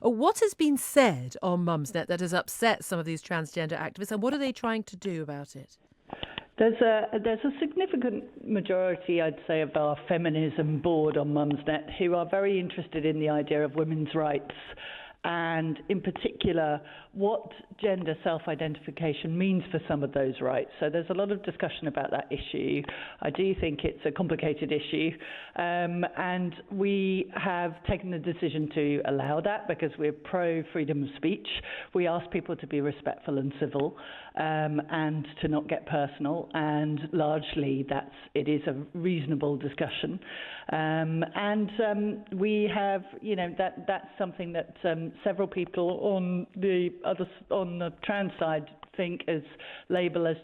What has been said on Mumsnet that has upset some of these transgender activists, and what are they trying to do about it? There's a significant majority, I'd say, of our feminism board on Mumsnet who are very interested in the idea of women's rights, and in particular what gender self-identification means for some of those rights. So there's a lot of discussion about that issue. I do think it's a complicated issue, and we have taken the decision to allow that because we're pro freedom of speech. We ask people to be respectful and civil, and to not get personal, and largely it is a reasonable discussion, and we have, that's something that several people on the trans side think is labelled as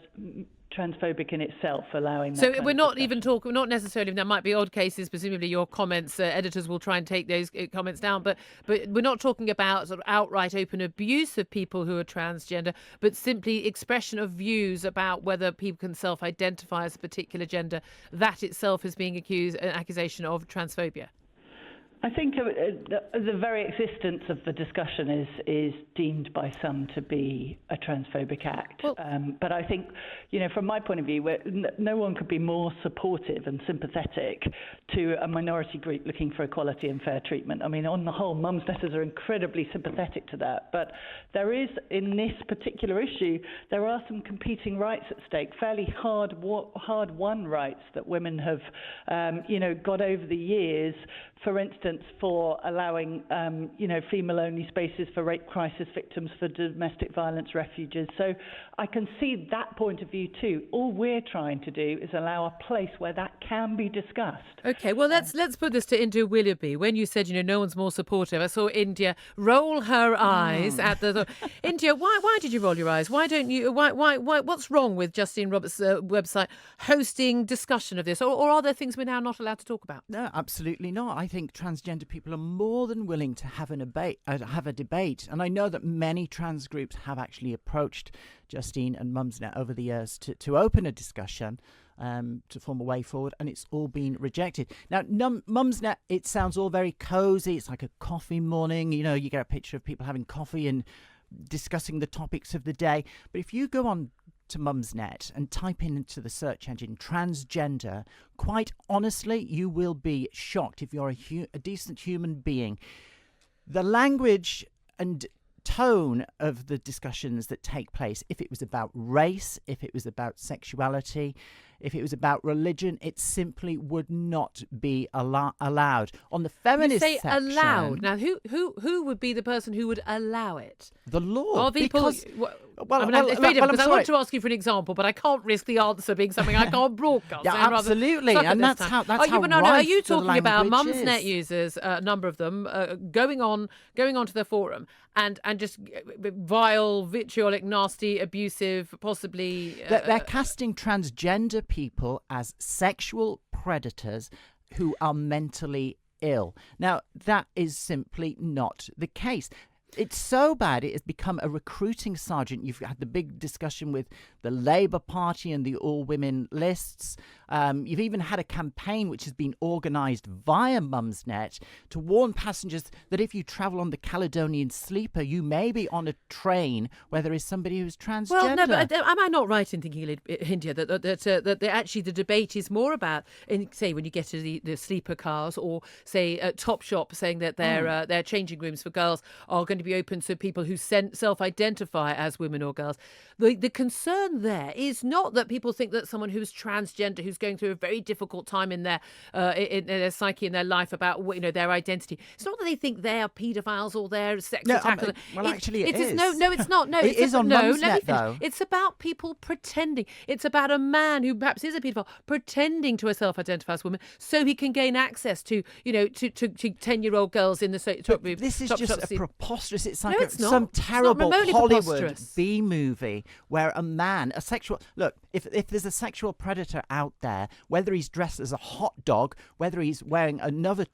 transphobic in itself, allowing that. So we're not even talking, not necessarily, there might be odd cases, presumably your comments, editors will try and take those comments down, but we're not talking about sort of outright open abuse of people who are transgender, but simply expression of views about whether people can self-identify as a particular gender. That itself is being an accusation of transphobia. I think the very existence of the discussion is deemed by some to be a transphobic act. Well, but I think, from my point of view, no one could be more supportive and sympathetic to a minority group looking for equality and fair treatment. I mean, on the whole, Mumsnetters are incredibly sympathetic to that. But there is, in this particular issue, there are some competing rights at stake, fairly hard-won rights that women have, got over the years. For instance, for allowing, female-only spaces for rape crisis victims, for domestic violence refugees. So I can see that point of view too. All we're trying to do is allow a place where that can be discussed. Okay, well, let's put this to India Willoughby. When you said, no one's more supportive, I saw India roll her eyes at the... India, why did you roll your eyes? Why don't you... Why? What's wrong with Justine Roberts' website hosting discussion of this? Or are there things we're now not allowed to talk about? No, absolutely not. I think transgender people are more than willing to have a debate. And I know that many trans groups have actually approached Justine and Mumsnet over the years to open a discussion, to form a way forward, and it's all been rejected. Now, Mumsnet, it sounds all very cosy. It's like a coffee morning. You get a picture of people having coffee and discussing the topics of the day. But if you go on to Mumsnet and type into the search engine transgender, quite honestly, you will be shocked if you're a decent human being. The language and tone of the discussions that take place, if it was about race, if it was about sexuality, if it was about religion, it simply would not be allowed. On the feminist section, allowed. Now, who would be the person who would allow it? The law. It's very difficult, because I want to ask you for an example, but I can't risk the answer being something I can't broadcast. Yeah, absolutely, and that's how are you talking about Mumsnet users, a number of them, going on to the forum and just vile, vitriolic, nasty, abusive, possibly... They're casting transgender people as sexual predators who are mentally ill. Now, that is simply not the case. It's so bad, it has become a recruiting sergeant. You've had the big discussion with the Labour Party and the all-women lists. You've even had a campaign which has been organised via Mumsnet to warn passengers that if you travel on the Caledonian Sleeper, you may be on a train where there is somebody who's transgender. Well, no, but am I not right in thinking, India, that actually the debate is more about, say, when you get to the sleeper cars, or say Topshop saying that their changing rooms for girls are going to be open to people who self-identify as women or girls. The concern there is not that people think that someone who's transgender, who's going through a very difficult time in their psyche, in their life, about their identity. It's not that they think they're paedophiles or they're sex attackers. Actually, it is. No, it's not. No, it is on Mumsnet, though. It's about people pretending. It's about a man who perhaps is a paedophile pretending to self-identify as a woman so he can gain access to 10-year-old girls in the This is just a preposterous. It's like some terrible Hollywood B movie where a man, a sexual... Look, if there's a sexual predator out there, whether he's dressed as a hot dog, whether he's wearing another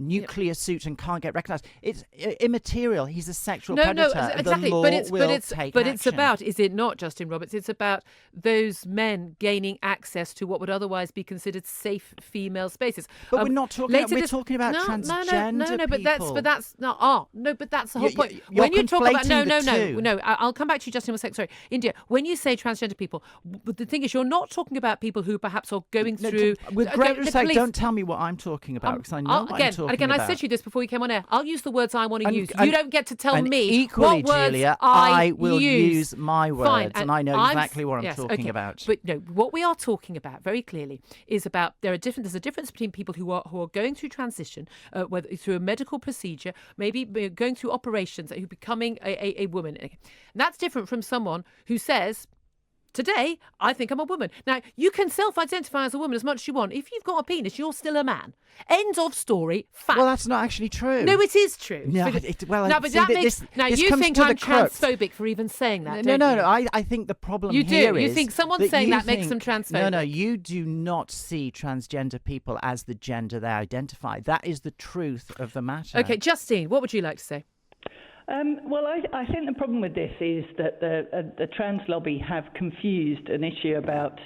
nuclear suit and can't get recognised. It's immaterial. He's a sexual No, predator. exactly. The law will take but it's action. about, is it not, Justin Roberts? It's about those men gaining access to what would otherwise be considered safe female spaces. But we're not talking. We're talking about transgender no. But people. that's not. No, but that's the whole point. You're When you talk about conflating the two. I'll come back to you, Justin. 1 sec. Sorry, India. When you say transgender people, but the thing is, you're not talking about people who perhaps are going through. With great respect, don't tell me what I'm talking about because I know what I'm talking again, about. I said to you this before you came on air. I'll use the words I want to use. And You don't get to tell me equally, what words Julia, I will use my words, Fine, and I know exactly what I'm yes, talking okay. about. But no, what we are talking about very clearly is about there's a difference between people who are going through transition, whether through a medical procedure, maybe going through operations, who becoming a woman. And that's different from someone who says, today, I think I'm a woman. Now, you can self-identify as a woman as much as you want. If you've got a penis, you're still a man. End of story. Fact. Well, that's not actually true. No, it is true. No, But that makes. Now, this you comes think to I'm the crux. transphobic for even saying that? No, don't you? I think the problem You here do. is You think someone that saying you that makes them think- transphobic? No, you do not see transgender people as the gender they identify. That is the truth of the matter. Okay, Justine, what would you like to say? Well, I think the problem with this is that the trans lobby have confused an issue about,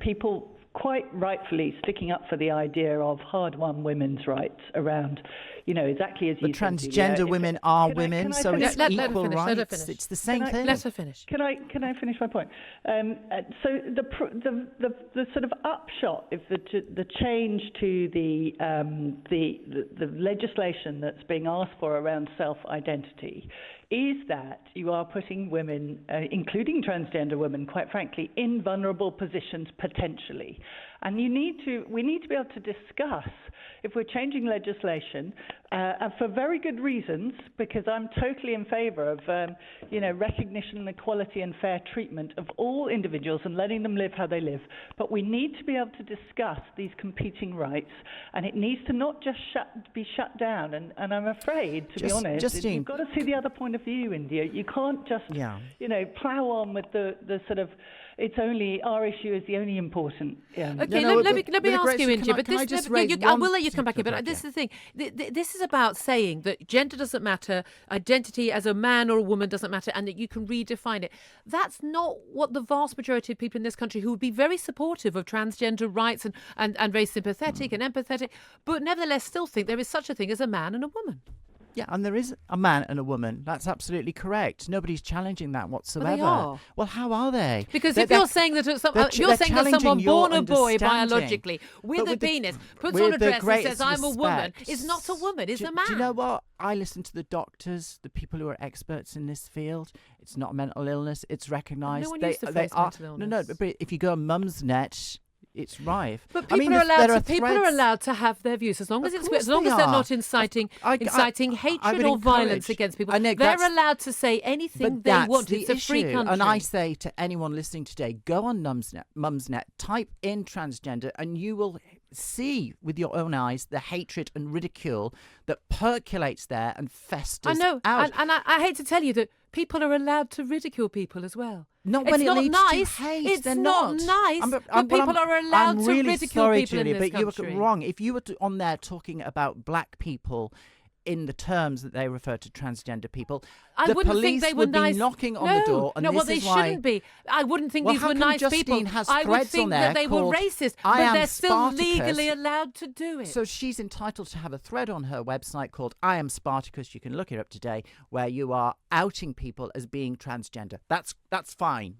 people quite rightfully sticking up for the idea of hard-won women's rights around, exactly as you But said, transgender Julia. women are Can I women, so finish? it's Let her equal finish, let her rights. finish. It's the same thing. Let her finish. Can I finish my point? So the sort of upshot, if the change to the legislation that's being asked for around self-identity is that you are putting women, including transgender women, quite frankly, in vulnerable positions potentially. And we need to be able to discuss if we're changing legislation, and for very good reasons, because I'm totally in favour of, recognition and equality and fair treatment of all individuals and letting them live how they live. But we need to be able to discuss these competing rights, and it needs to not just be shut down. And I'm afraid, to be honest, Justine, you've got to see the other point of view, India. You can't just, plough on with the sort of. It's only our issue is the only important. Okay, let me ask you, India. But I will let you come back in. But this is the thing. This is about saying that gender doesn't matter, identity as a man or a woman doesn't matter, and that you can redefine it. That's not what the vast majority of people in this country, who would be very supportive of transgender rights and very sympathetic and empathetic, but nevertheless still think there is such a thing as a man and a woman. Yeah, and there is a man and a woman. That's absolutely correct. Nobody's challenging that whatsoever. Well, they are. Well, how are they? Because if you're saying that someone born a boy biologically with a penis puts on a dress and says I'm a woman, is not a woman, is a man. Do you know what? I listen to the doctors, the people who are experts in this field. It's not a mental illness. It's recognised. No one used the phrase mental illness. No, but if you go on Mumsnet, it's rife. But people are allowed to have their views as long as they're not inciting hatred or violence against people. They're allowed to say anything they want. It's a free country. And I say to anyone listening today, go on Mumsnet, type in transgender, and you will see with your own eyes the hatred and ridicule that percolates there and festers out. I know, and I hate to tell you that people are allowed to ridicule people as well. Not when it leads to hate. It's They're not nice. But people are allowed to really ridicule sorry, people Julia, in this but country. you were wrong. If you were on there talking about black people in the terms that they refer to transgender people, I the wouldn't police think they were would nice. be knocking on the door. And they shouldn't be. I wouldn't think these were nice people. I would think that they were racist, but they're still legally allowed to do it. So she's entitled to have a thread on her website called I Am Spartacus. You can look it up today, where you are outing people as being transgender. That's fine.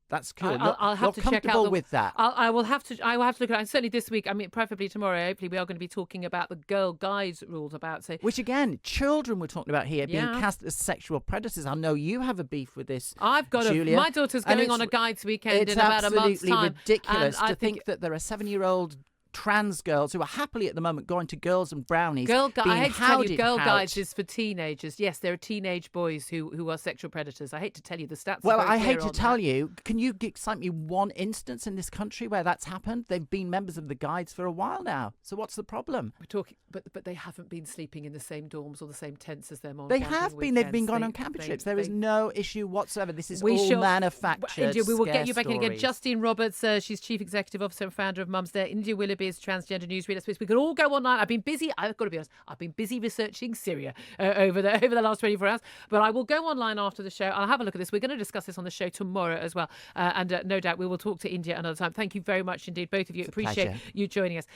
That's cool. I'll have to check out with that. I will have to look at it. And certainly this week. I mean, preferably tomorrow. Hopefully, we are going to be talking about the girl-guys rules which again, children we're talking about here being cast as sexual predators. I know you have a beef with this. I've got Julia, my daughter's going on a guides weekend in about a month's time. It's absolutely ridiculous and to think that there are 7-year-old trans girls who are happily at the moment going to Girls and Brownies. I hate to tell you, Girl Guides is for teenagers. Yes, there are teenage boys who are sexual predators. I hate to tell you, the stats. Well, I hate to tell you. Can you cite me one instance in this country where that's happened? They've been members of the Guides for a while now. So what's the problem? We're talking, but they haven't been sleeping in the same dorms or the same tents as them on. They have been. They've been gone on camping trips. There is no issue whatsoever. This is manufactured. India, we will get you back stories. in again. Justine Roberts, she's Chief Executive Officer and founder of Mumsnet. India Willoughby, Arabia's transgender newsreader. I suppose we could all go online. I've been busy. I've got to be honest. I've been busy researching Syria over the last 24 hours. But I will go online after the show. I'll have a look at this. We're going to discuss this on the show tomorrow as well. And no doubt we will talk to India another time. Thank you very much indeed, both of you. Appreciate pleasure. you joining us.